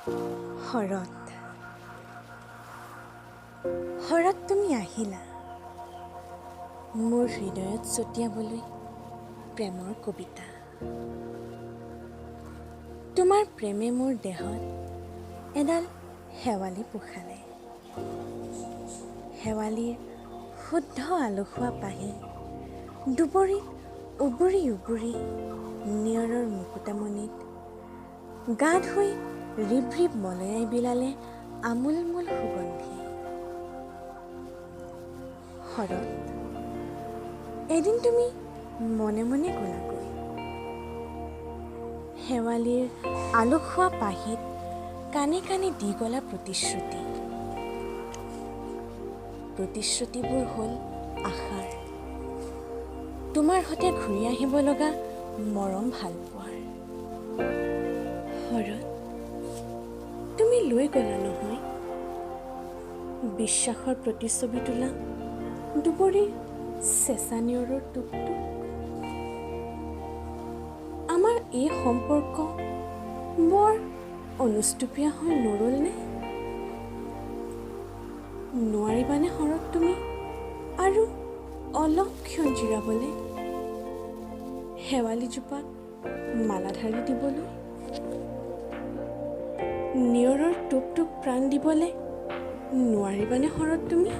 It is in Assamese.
শৰৎ শৰৎ তুমি আহিলা মোৰ হৃদয়ত ছটিয়াবলৈ প্ৰেমৰ কবিতা। তোমাৰ প্ৰেমে মোৰ দেহত এডাল শেৱালি পোখালে। শেৱালিৰ শুদ্ধ আলসুৱা পাহি দুবৰিত উবুৰি উবুৰি নিয়ৰৰ মুকুতামণিত গা ধুই ৰিব ৰিব মলয়াই বিলালে আমোলমোল সুগন্ধি। শৰৎ এদিন তুমি মনে মনে গলাগৈ শেৱালিৰ আলসুৱা পাহিত কানে কানে দি গলা প্ৰতিশ্ৰুতিবোৰ হ'ল আশাৰ, তোমাৰ সৈতে ঘূৰি আহিব লগা মৰম ভাল পোৱাৰ। শৰৎ তুমি লৈ গলা নহয় বিশ্বাসৰ প্ৰতিচ্ছবি তোলা দুবৰিৰ চেঁচা নিয়ৰৰ টোপটোপ। আমাৰ এই সম্পৰ্ক বৰ অনুষ্টুপীয়া হৈ নৰল নে? নোৱাৰিবানে শৰৎ তুমি আৰু অলপ ক্ষণ জিৰাবলৈ, শেৱালিজোপাত মালাধাৰি দিবলৈ, নিয়ৰৰ টোপ টোপ প্ৰাণ দিবলৈ নোৱাৰিবানে শৰৎ তুমি?